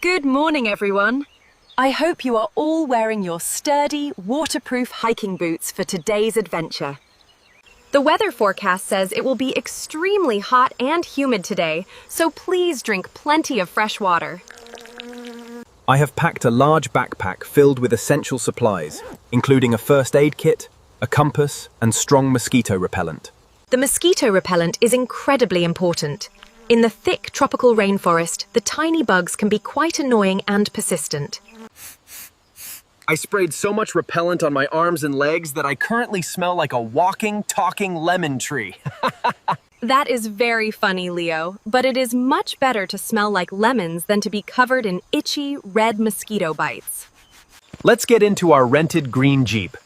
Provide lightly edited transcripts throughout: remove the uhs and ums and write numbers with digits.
Good morning, everyone. I hope you are all wearing your sturdy, waterproof hiking boots for today's adventure. The weather forecast says it will be extremely hot and humid today, so please drink plenty of fresh water. I have packed a large backpack filled with essential supplies, including a first aid kit, a compass, and strong mosquito repellent. The mosquito repellent is incredibly important. In the thick tropical rainforest, the tiny bugs can be quite annoying and persistent. I sprayed so much repellent on my arms and legs that I currently smell like a walking, talking lemon tree. That is very funny, Leo, but it is much better to smell like lemons than to be covered in itchy, red mosquito bites. Let's get into our rented green Jeep.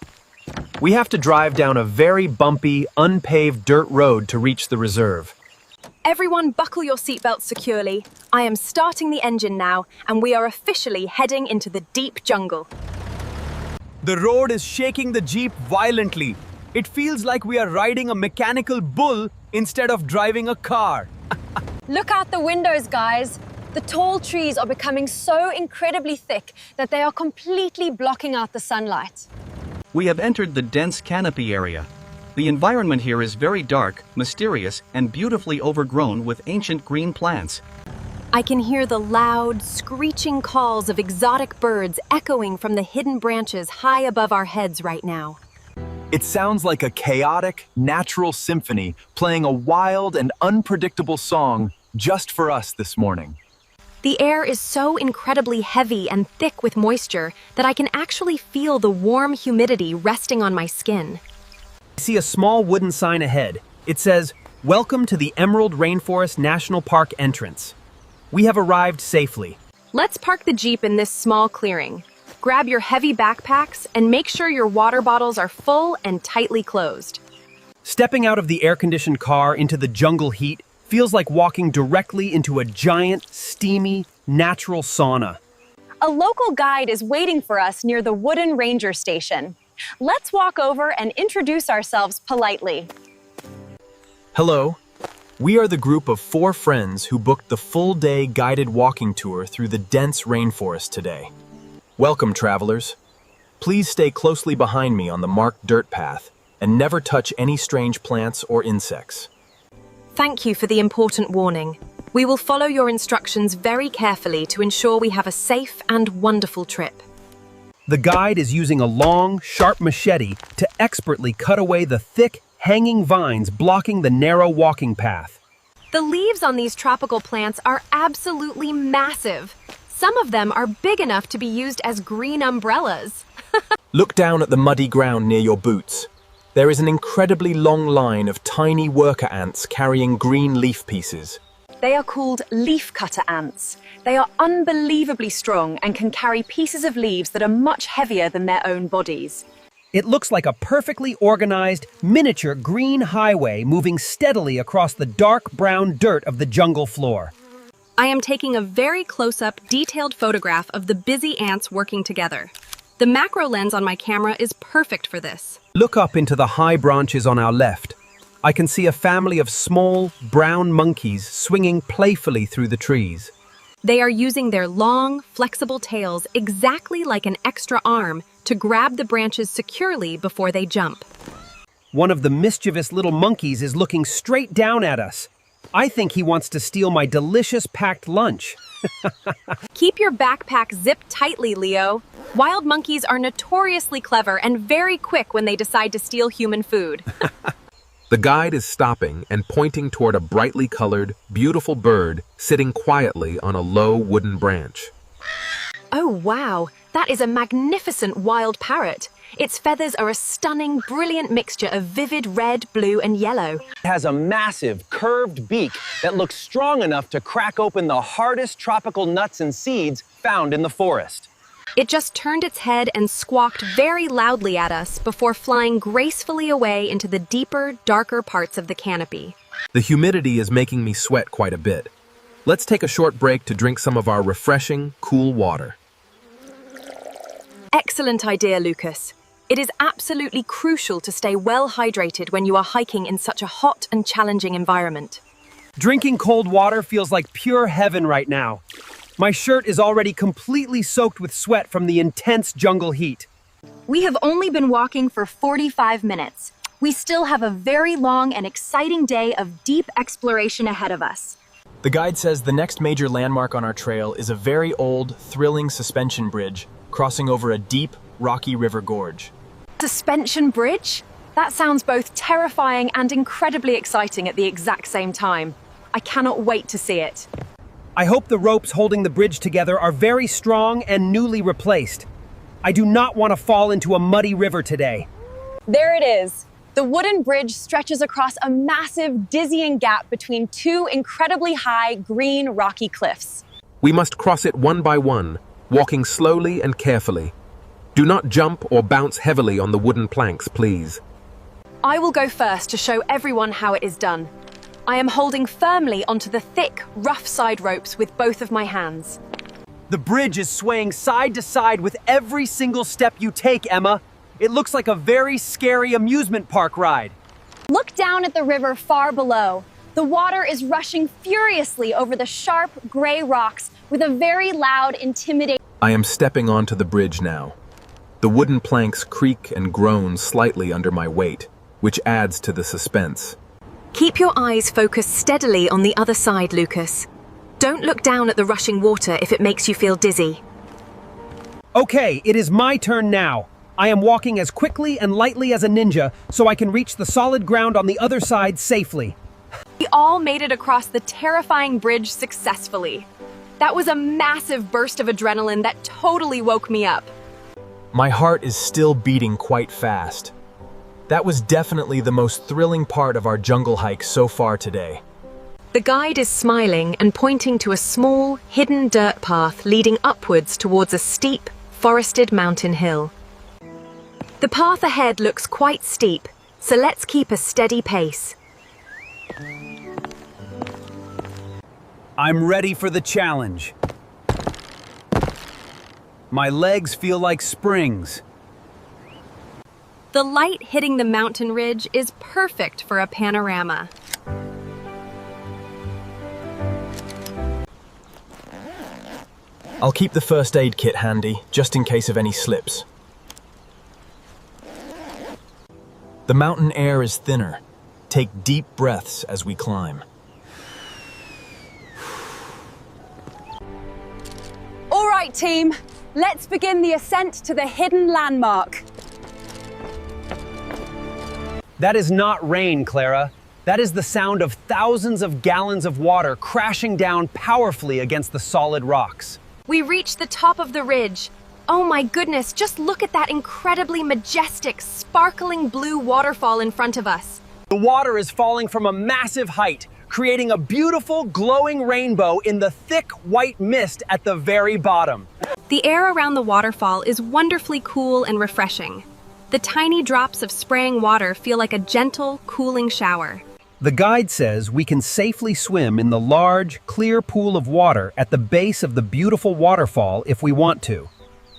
We have to drive down a very bumpy, unpaved dirt road to reach the reserve. Everyone buckle your seatbelts securely. I am starting the engine now, and we are officially heading into the deep jungle. The road is shaking the Jeep violently. It feels like we are riding a mechanical bull instead of driving a car. Look out the windows, guys. The tall trees are becoming so incredibly thick that they are completely blocking out the sunlight. We have entered the dense canopy area. The environment here is very dark, mysterious, and beautifully overgrown with ancient green plants. I can hear the loud, screeching calls of exotic birds echoing from the hidden branches high above our heads right now. It sounds like a chaotic, natural symphony playing a wild and unpredictable song just for us this morning. The air is so incredibly heavy and thick with moisture that I can actually feel the warm humidity resting on my skin. I see a small wooden sign ahead. It says, "Welcome to the Emerald Rainforest National Park entrance." We have arrived safely. Let's park the Jeep in this small clearing. Grab your heavy backpacks and make sure your water bottles are full and tightly closed. Stepping out of the air-conditioned car into the jungle heat feels like walking directly into a giant, steamy, natural sauna. A local guide is waiting for us near the wooden ranger station. Let's walk over and introduce ourselves politely. Hello. We are the group of 4 friends who booked the full-day guided walking tour through the dense rainforest today. Welcome, travelers. Please stay closely behind me on the marked dirt path and never touch any strange plants or insects. Thank you for the important warning. We will follow your instructions very carefully to ensure we have a safe and wonderful trip. The guide is using a long, sharp machete to expertly cut away the thick, hanging vines blocking the narrow walking path. The leaves on these tropical plants are absolutely massive. Some of them are big enough to be used as green umbrellas. Look down at the muddy ground near your boots. There is an incredibly long line of tiny worker ants carrying green leaf pieces. They are called leafcutter ants. They are unbelievably strong and can carry pieces of leaves that are much heavier than their own bodies. It looks like a perfectly organized, miniature green highway moving steadily across the dark brown dirt of the jungle floor. I am taking a very close-up, detailed photograph of the busy ants working together. The macro lens on my camera is perfect for this. Look up into the high branches on our left. I can see a family of small, brown monkeys swinging playfully through the trees. They are using their long, flexible tails exactly like an extra arm to grab the branches securely before they jump. One of the mischievous little monkeys is looking straight down at us. I think he wants to steal my delicious packed lunch. Keep your backpack zipped tightly, Leo. Wild monkeys are notoriously clever and very quick when they decide to steal human food. The guide is stopping and pointing toward a brightly colored, beautiful bird sitting quietly on a low wooden branch. Oh, wow. That is a magnificent wild parrot. Its feathers are a stunning, brilliant mixture of vivid red, blue, and yellow. It has a massive, curved beak that looks strong enough to crack open the hardest tropical nuts and seeds found in the forest. It just turned its head and squawked very loudly at us before flying gracefully away into the deeper, darker parts of the canopy. The humidity is making me sweat quite a bit. Let's take a short break to drink some of our refreshing, cool water. Excellent idea, Lucas. It is absolutely crucial to stay well hydrated when you are hiking in such a hot and challenging environment. Drinking cold water feels like pure heaven right now. My shirt is already completely soaked with sweat from the intense jungle heat. We have only been walking for 45 minutes. We still have a very long and exciting day of deep exploration ahead of us. The guide says the next major landmark on our trail is a very old, thrilling suspension bridge crossing over a deep, rocky river gorge. Suspension bridge? That sounds both terrifying and incredibly exciting at the exact same time. I cannot wait to see it. I hope the ropes holding the bridge together are very strong and newly replaced. I do not want to fall into a muddy river today. There it is. The wooden bridge stretches across a massive, dizzying gap between two incredibly high, green, rocky cliffs. We must cross it one by one, walking slowly and carefully. Do not jump or bounce heavily on the wooden planks, please. I will go first to show everyone how it is done. I am holding firmly onto the thick, rough side ropes with both of my hands. The bridge is swaying side to side with every single step you take, Emma. It looks like a very scary amusement park ride. Look down at the river far below. The water is rushing furiously over the sharp, gray rocks with a very loud, intimidating... I am stepping onto the bridge now. The wooden planks creak and groan slightly under my weight, which adds to the suspense. Keep your eyes focused steadily on the other side, Lucas. Don't look down at the rushing water if it makes you feel dizzy. Okay, it is my turn now. I am walking as quickly and lightly as a ninja so I can reach the solid ground on the other side safely. We all made it across the terrifying bridge successfully. That was a massive burst of adrenaline that totally woke me up. My heart is still beating quite fast. That was definitely the most thrilling part of our jungle hike so far today. The guide is smiling and pointing to a small, hidden dirt path leading upwards towards a steep, forested mountain hill. The path ahead looks quite steep, so let's keep a steady pace. I'm ready for the challenge. My legs feel like springs. The light hitting the mountain ridge is perfect for a panorama. I'll keep the first aid kit handy, just in case of any slips. The mountain air is thinner. Take deep breaths as we climb. All right, team. Let's begin the ascent to the hidden landmark. That is not rain, Clara. That is the sound of thousands of gallons of water crashing down powerfully against the solid rocks. We reached the top of the ridge. Oh my goodness, just look at that incredibly majestic, sparkling blue waterfall in front of us. The water is falling from a massive height, creating a beautiful, glowing rainbow in the thick white mist at the very bottom. The air around the waterfall is wonderfully cool and refreshing. The tiny drops of spraying water feel like a gentle, cooling shower. The guide says we can safely swim in the large, clear pool of water at the base of the beautiful waterfall if we want to.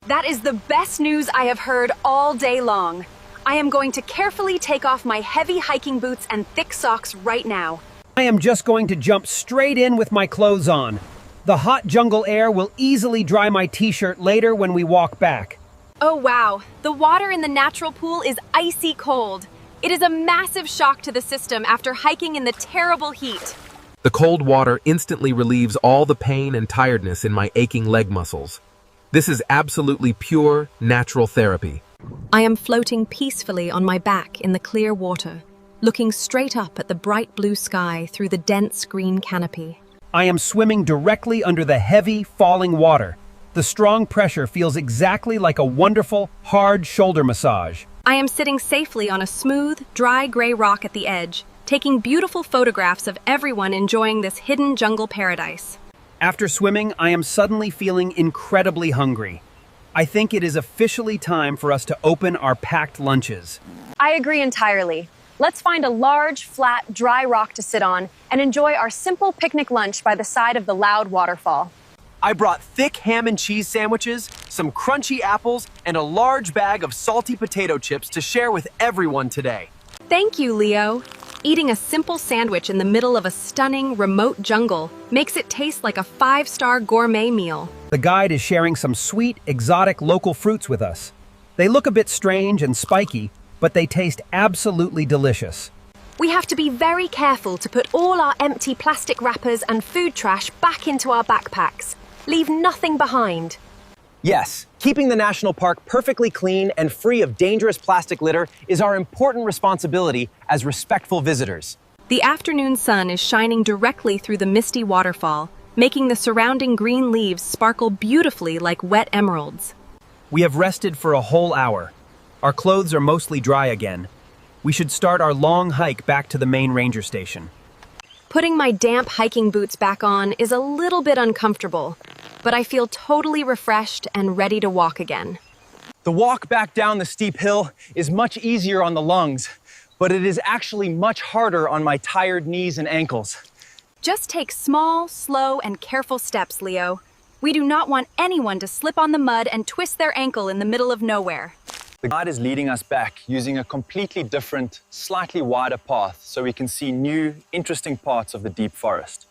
That is the best news I have heard all day long. I am going to carefully take off my heavy hiking boots and thick socks right now. I am just going to jump straight in with my clothes on. The hot jungle air will easily dry my t-shirt later when we walk back. Oh wow, the water in the natural pool is icy cold. It is a massive shock to the system after hiking in the terrible heat. The cold water instantly relieves all the pain and tiredness in my aching leg muscles. This is absolutely pure, natural therapy. I am floating peacefully on my back in the clear water, looking straight up at the bright blue sky through the dense green canopy. I am swimming directly under the heavy, falling water. The strong pressure feels exactly like a wonderful, hard shoulder massage. I am sitting safely on a smooth, dry gray rock at the edge, taking beautiful photographs of everyone enjoying this hidden jungle paradise. After swimming, I am suddenly feeling incredibly hungry. I think it is officially time for us to open our packed lunches. I agree entirely. Let's find a large, flat, dry rock to sit on and enjoy our simple picnic lunch by the side of the loud waterfall. I brought thick ham and cheese sandwiches, some crunchy apples, and a large bag of salty potato chips to share with everyone today. Thank you, Leo. Eating a simple sandwich in the middle of a stunning, remote jungle makes it taste like a 5-star gourmet meal. The guide is sharing some sweet, exotic local fruits with us. They look a bit strange and spiky, but they taste absolutely delicious. We have to be very careful to put all our empty plastic wrappers and food trash back into our backpacks. Leave nothing behind. Yes, keeping the national park perfectly clean and free of dangerous plastic litter is our important responsibility as respectful visitors. The afternoon sun is shining directly through the misty waterfall, making the surrounding green leaves sparkle beautifully like wet emeralds. We have rested for a whole hour. Our clothes are mostly dry again. We should start our long hike back to the main ranger station. Putting my damp hiking boots back on is a little bit uncomfortable, but I feel totally refreshed and ready to walk again. The walk back down the steep hill is much easier on the lungs, but it is actually much harder on my tired knees and ankles. Just take small, slow, and careful steps, Leo. We do not want anyone to slip on the mud and twist their ankle in the middle of nowhere. The guide is leading us back using a completely different, slightly wider path so we can see new, interesting parts of the deep forest.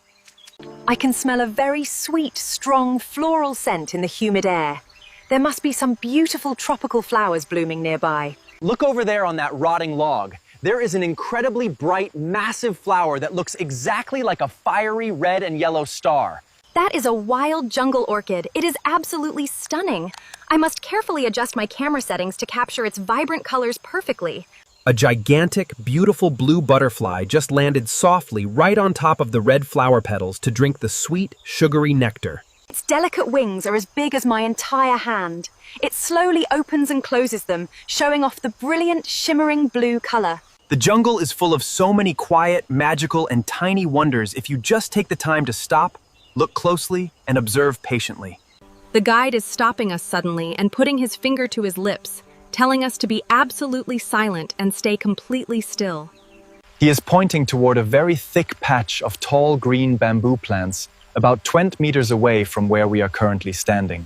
I can smell a very sweet, strong floral scent in the humid air. There must be some beautiful tropical flowers blooming nearby. Look over there on that rotting log. There is an incredibly bright, massive flower that looks exactly like a fiery red and yellow star. That is a wild jungle orchid. It is absolutely stunning. I must carefully adjust my camera settings to capture its vibrant colors perfectly. A gigantic, beautiful blue butterfly just landed softly right on top of the red flower petals to drink the sweet, sugary nectar. Its delicate wings are as big as my entire hand. It slowly opens and closes them, showing off the brilliant, shimmering blue color. The jungle is full of so many quiet, magical, and tiny wonders if you just take the time to stop, look closely, and observe patiently. The guide is stopping us suddenly and putting his finger to his lips, telling us to be absolutely silent and stay completely still. He is pointing toward a very thick patch of tall green bamboo plants about 20 meters away from where we are currently standing.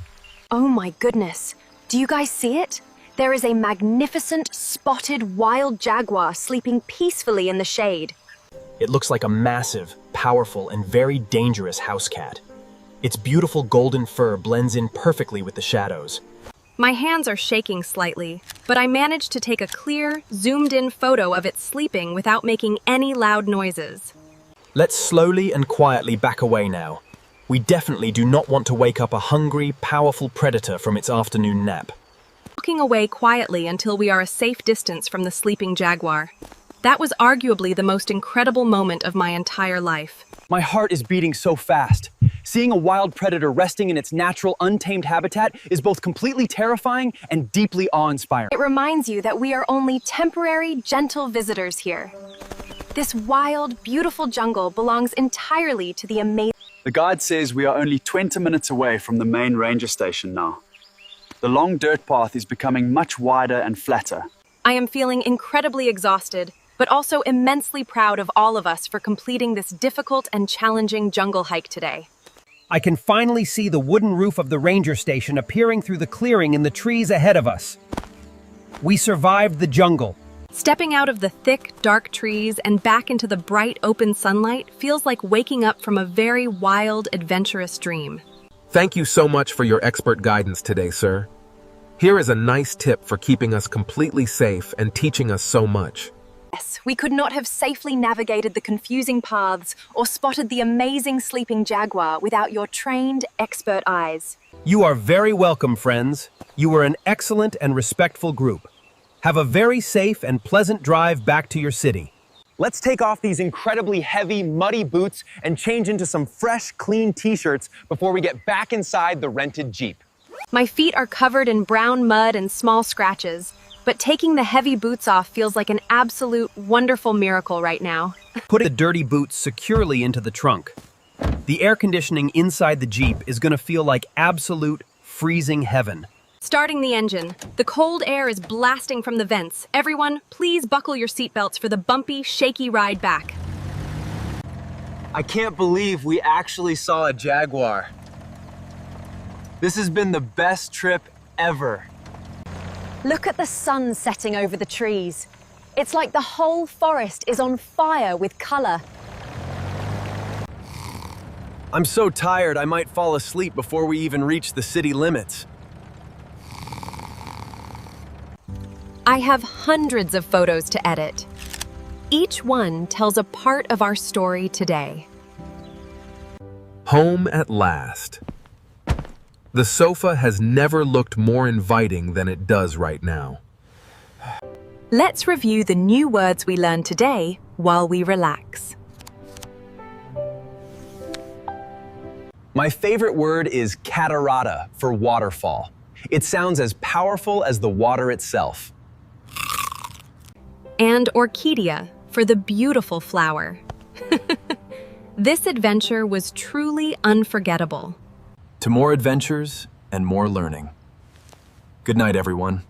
Oh my goodness. Do you guys see it? There is a magnificent, spotted wild jaguar sleeping peacefully in the shade. It looks like a massive, powerful, and very dangerous house cat. Its beautiful golden fur blends in perfectly with the shadows. My hands are shaking slightly, but I managed to take a clear, zoomed-in photo of it sleeping without making any loud noises. Let's slowly and quietly back away now. We definitely do not want to wake up a hungry, powerful predator from its afternoon nap. Walking away quietly until we are a safe distance from the sleeping jaguar. That was arguably the most incredible moment of my entire life. My heart is beating so fast. Seeing a wild predator resting in its natural, untamed habitat is both completely terrifying and deeply awe-inspiring. It reminds you that we are only temporary, gentle visitors here. This wild, beautiful jungle belongs entirely to the amazing... The guide says we are only 20 minutes away from the main ranger station now. The long dirt path is becoming much wider and flatter. I am feeling incredibly exhausted, but also immensely proud of all of us for completing this difficult and challenging jungle hike today. I can finally see the wooden roof of the ranger station appearing through the clearing in the trees ahead of us. We survived the jungle. Stepping out of the thick, dark trees and back into the bright, open sunlight feels like waking up from a very wild, adventurous dream. Thank you so much for your expert guidance today, sir. Here is a nice tip for keeping us completely safe and teaching us so much. Yes, we could not have safely navigated the confusing paths or spotted the amazing sleeping jaguar without your trained, expert eyes. You are very welcome, friends. You were an excellent and respectful group. Have a very safe and pleasant drive back to your city. Let's take off these incredibly heavy, muddy boots and change into some fresh, clean t-shirts before we get back inside the rented Jeep. My feet are covered in brown mud and small scratches, but taking the heavy boots off feels like an absolute wonderful miracle right now. Put the dirty boots securely into the trunk. The air conditioning inside the Jeep is going to feel like absolute freezing heaven. Starting the engine. The cold air is blasting from the vents. Everyone, please buckle your seatbelts for the bumpy, shaky ride back. I can't believe we actually saw a jaguar. This has been the best trip ever. Look at the sun setting over the trees. It's like the whole forest is on fire with color. I'm so tired I might fall asleep before we even reach the city limits. I have hundreds of photos to edit. Each one tells a part of our story today. Home at last. The sofa has never looked more inviting than it does right now. Let's review the new words we learned today while we relax. My favorite word is catarata for waterfall. It sounds as powerful as the water itself. And orchidea for the beautiful flower. This adventure was truly unforgettable. To more adventures and more learning. Good night, everyone.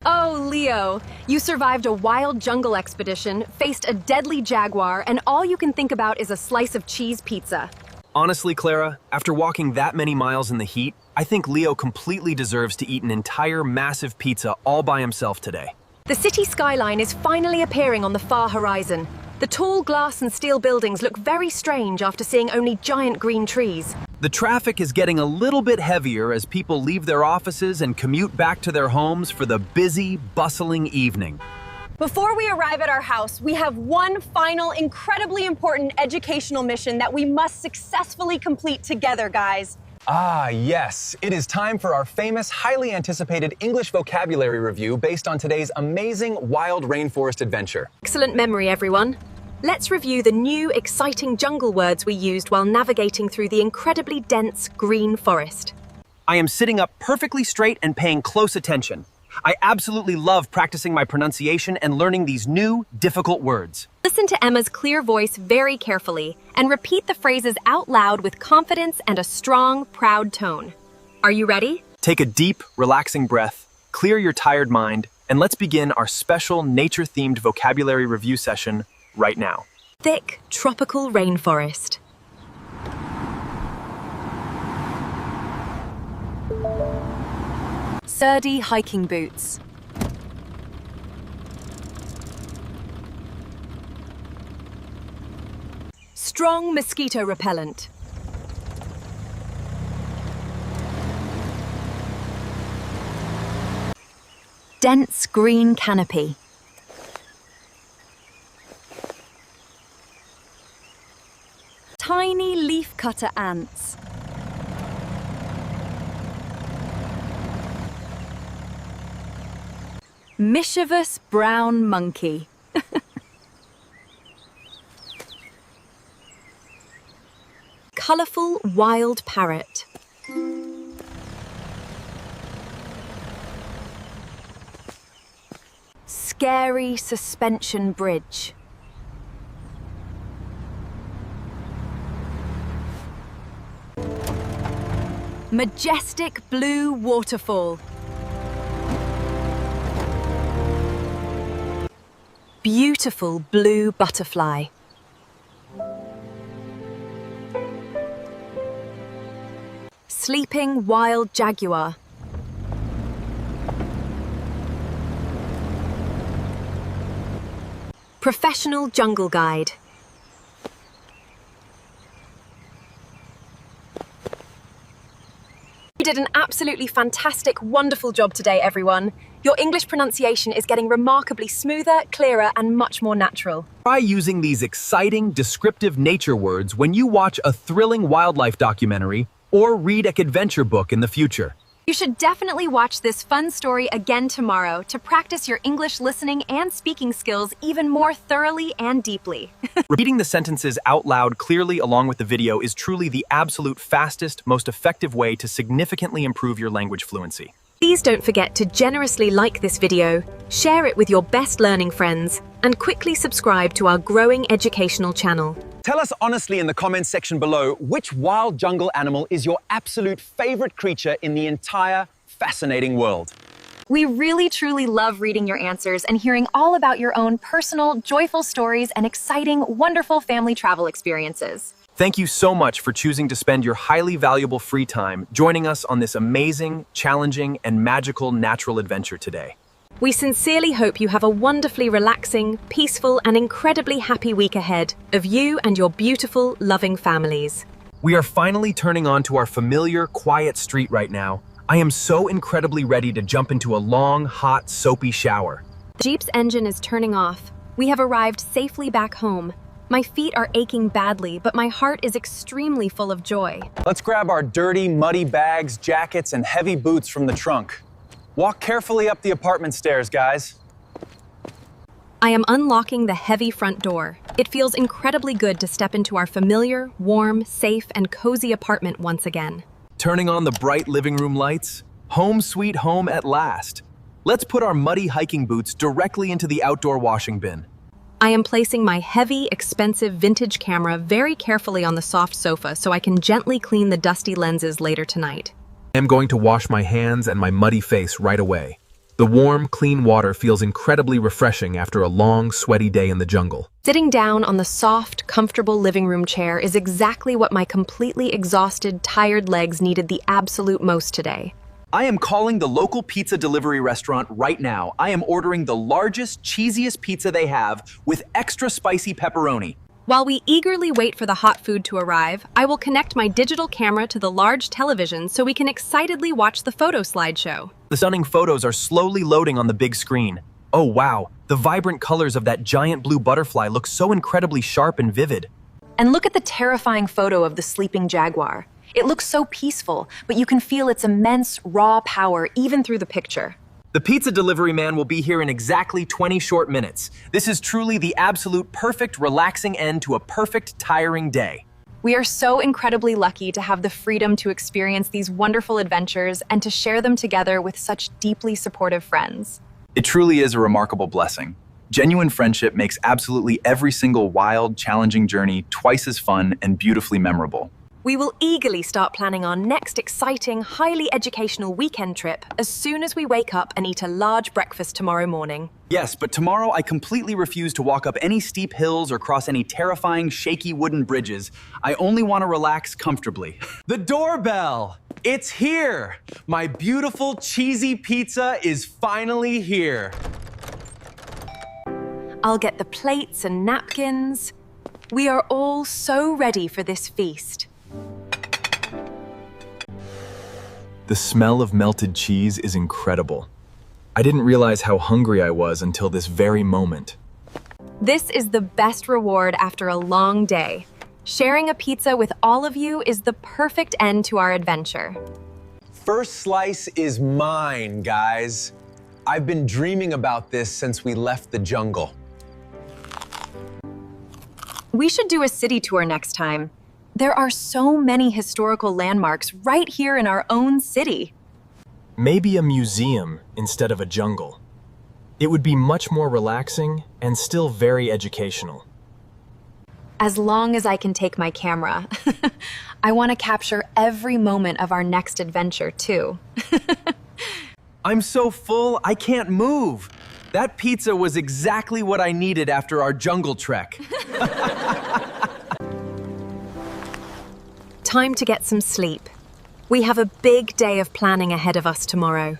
Oh, Leo, you survived a wild jungle expedition, faced a deadly jaguar, and all you can think about is a slice of cheese pizza. Honestly, Clara, after walking that many miles in the heat, I think Leo completely deserves to eat an entire massive pizza all by himself today. The city skyline is finally appearing on the far horizon. The tall glass and steel buildings look very strange after seeing only giant green trees. The traffic is getting a little bit heavier as people leave their offices and commute back to their homes for the busy, bustling evening. Before we arrive at our house, we have one final, incredibly important educational mission that we must successfully complete together, guys. Ah, yes. It is time for our famous, highly anticipated English vocabulary review based on today's amazing wild rainforest adventure. Excellent memory, everyone. Let's review the new, exciting jungle words we used while navigating through the incredibly dense green forest. I am sitting up perfectly straight and paying close attention. I absolutely love practicing my pronunciation and learning these new, difficult words. Listen to Emma's clear voice very carefully and repeat the phrases out loud with confidence and a strong, proud tone. Are you ready? Take a deep, relaxing breath, clear your tired mind, and let's begin our special nature-themed vocabulary review session right now. Thick, tropical rainforest. Sturdy hiking boots. Strong mosquito repellent. Dense green canopy. Tiny leafcutter ants. Mischievous brown monkey. Colorful wild parrot. Scary suspension bridge. Majestic blue waterfall. Beautiful blue butterfly. Sleeping wild jaguar. Professional jungle guide. You did an absolutely fantastic, wonderful job today, everyone. Your English pronunciation is getting remarkably smoother, clearer, and much more natural. Try using these exciting, descriptive nature words when you watch a thrilling wildlife documentary or read an adventure book in the future. You should definitely watch this fun story again tomorrow to practice your English listening and speaking skills even more thoroughly and deeply. Repeating the sentences out loud clearly along with the video is truly the absolute fastest, most effective way to significantly improve your language fluency. Please don't forget to generously like this video, share it with your best learning friends, and quickly subscribe to our growing educational channel. Tell us honestly in the comments section below which wild jungle animal is your absolute favorite creature in the entire fascinating world. We really truly love reading your answers and hearing all about your own personal, joyful stories and exciting, wonderful family travel experiences. Thank you so much for choosing to spend your highly valuable free time joining us on this amazing, challenging, and magical natural adventure today. We sincerely hope you have a wonderfully relaxing, peaceful, and incredibly happy week ahead of you and your beautiful, loving families. We are finally turning on to our familiar, quiet street right now. I am so incredibly ready to jump into a long, hot, soapy shower. The Jeep's engine is turning off. We have arrived safely back home. My feet are aching badly, but my heart is extremely full of joy. Let's grab our dirty, muddy bags, jackets, and heavy boots from the trunk. Walk carefully up the apartment stairs, guys. I am unlocking the heavy front door. It feels incredibly good to step into our familiar, warm, safe, and cozy apartment once again. Turning on the bright living room lights. Home sweet home at last. Let's put our muddy hiking boots directly into the outdoor washing bin. I am placing my heavy, expensive vintage camera very carefully on the soft sofa so I can gently clean the dusty lenses later tonight. I am going to wash my hands and my muddy face right away. The warm, clean water feels incredibly refreshing after a long, sweaty day in the jungle. Sitting down on the soft, comfortable living room chair is exactly what my completely exhausted, tired legs needed the absolute most today. I am calling the local pizza delivery restaurant right now. I am ordering the largest, cheesiest pizza they have with extra spicy pepperoni. While we eagerly wait for the hot food to arrive, I will connect my digital camera to the large television so we can excitedly watch the photo slideshow. The stunning photos are slowly loading on the big screen. Oh wow, the vibrant colors of that giant blue butterfly look so incredibly sharp and vivid. And look at the terrifying photo of the sleeping jaguar. It looks so peaceful, but you can feel its immense, raw power even through the picture. The pizza delivery man will be here in exactly 20 short minutes. This is truly the absolute perfect, relaxing end to a perfect, tiring day. We are so incredibly lucky to have the freedom to experience these wonderful adventures and to share them together with such deeply supportive friends. It truly is a remarkable blessing. Genuine friendship makes absolutely every single wild, challenging journey twice as fun and beautifully memorable. We will eagerly start planning our next exciting, highly educational weekend trip as soon as we wake up and eat a large breakfast tomorrow morning. Yes, but tomorrow I completely refuse to walk up any steep hills or cross any terrifying, shaky wooden bridges. I only want to relax comfortably. The doorbell! It's here! My beautiful, cheesy pizza is finally here. I'll get the plates and napkins. We are all so ready for this feast. The smell of melted cheese is incredible. I didn't realize how hungry I was until this very moment. This is the best reward after a long day. Sharing a pizza with all of you is the perfect end to our adventure. First slice is mine, guys. I've been dreaming about this since we left the jungle. We should do a city tour next time. There are so many historical landmarks right here in our own city. Maybe a museum instead of a jungle. It would be much more relaxing and still very educational. As long as I can take my camera. I want to capture every moment of our next adventure, too. I'm so full, I can't move. That pizza was exactly what I needed after our jungle trek. Time to get some sleep. We have a big day of planning ahead of us tomorrow.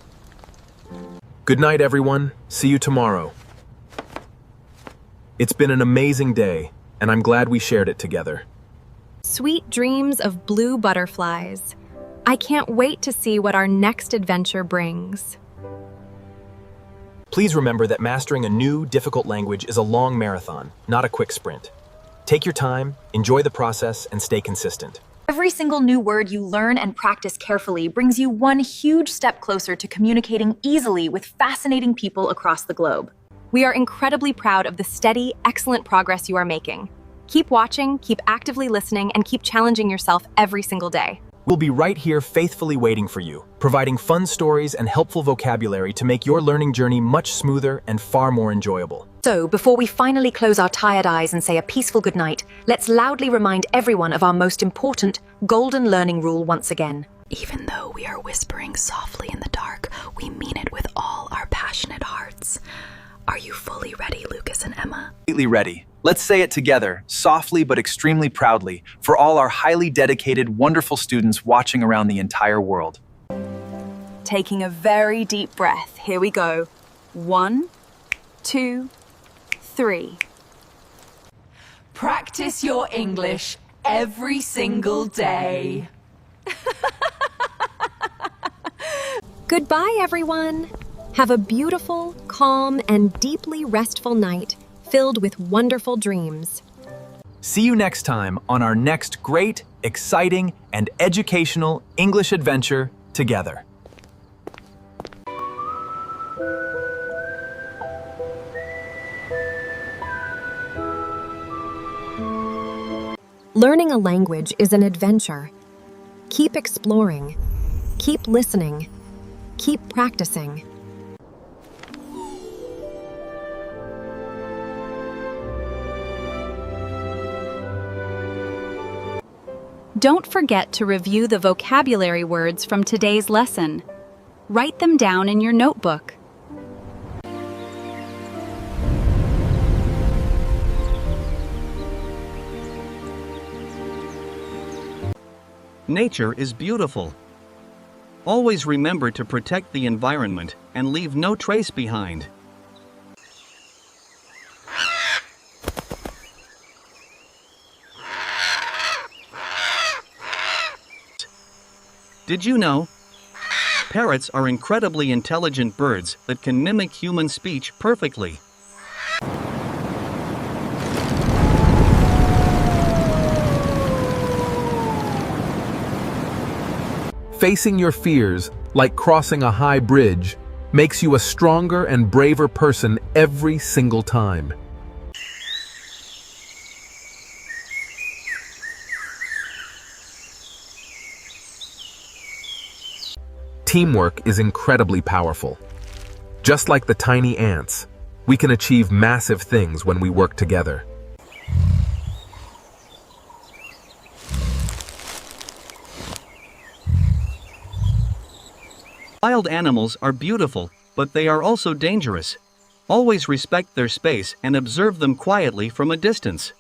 Good night, everyone. See you tomorrow. It's been an amazing day, and I'm glad we shared it together. Sweet dreams of blue butterflies. I can't wait to see what our next adventure brings. Please remember that mastering a new, difficult language is a long marathon, not a quick sprint. Take your time, enjoy the process, and stay consistent. Every single new word you learn and practice carefully brings you one huge step closer to communicating easily with fascinating people across the globe. We are incredibly proud of the steady, excellent progress you are making. Keep watching, keep actively listening, and keep challenging yourself every single day. We'll be right here faithfully waiting for you, providing fun stories and helpful vocabulary to make your learning journey much smoother and far more enjoyable. So, before we finally close our tired eyes and say a peaceful goodnight, let's loudly remind everyone of our most important golden learning rule once again. Even though we are whispering softly in the dark, we mean it with all our passionate hearts. Are you fully ready, Lucas and Emma? Completely ready. Let's say it together, softly but extremely proudly, for all our highly dedicated, wonderful students watching around the entire world. Taking a very deep breath. Here we go. 1, 2, 3. Practice your English every single day. Goodbye, everyone. Have a beautiful, calm, and deeply restful night filled with wonderful dreams. See you next time on our next great, exciting, and educational English adventure together. Learning a language is an adventure. Keep exploring. Keep listening. Keep practicing. Don't forget to review the vocabulary words from today's lesson. Write them down in your notebook. Nature is beautiful. Always remember to protect the environment and leave no trace behind. Did you know? Parrots are incredibly intelligent birds that can mimic human speech perfectly. Facing your fears, like crossing a high bridge, makes you a stronger and braver person every single time. Teamwork is incredibly powerful. Just like the tiny ants, we can achieve massive things when we work together. Wild animals are beautiful, but they are also dangerous. Always respect their space and observe them quietly from a distance.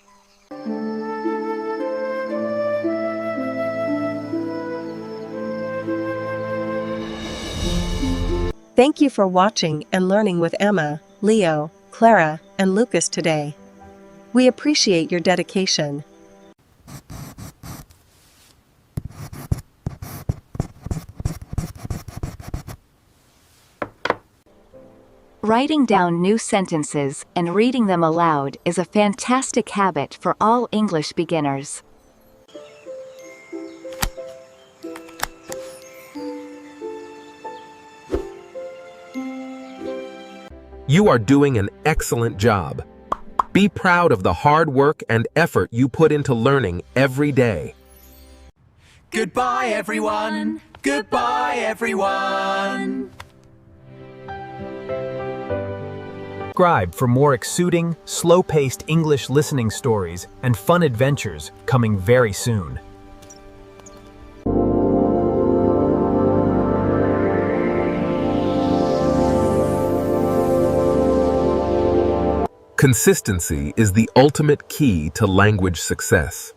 Thank you for watching and learning with Emma, Leo, Clara, and Lucas today. We appreciate your dedication. Writing down new sentences and reading them aloud is a fantastic habit for all English beginners. You are doing an excellent job. Be proud of the hard work and effort you put into learning every day. Goodbye, everyone. Goodbye, everyone. Subscribe for more exciting, slow-paced English listening stories and fun adventures coming very soon. Consistency is the ultimate key to language success.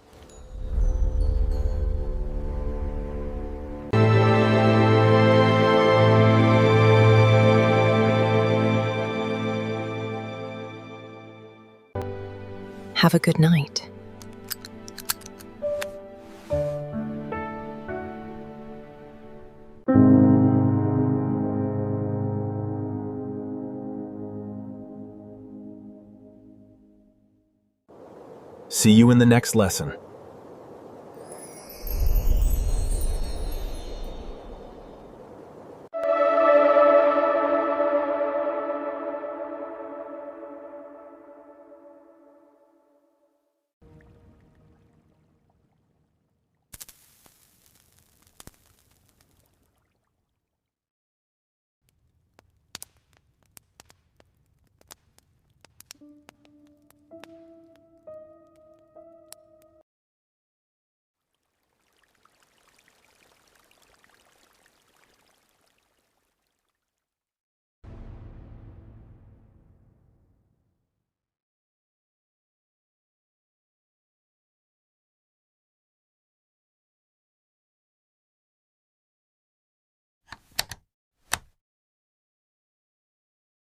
Have a good night. See you in the next lesson.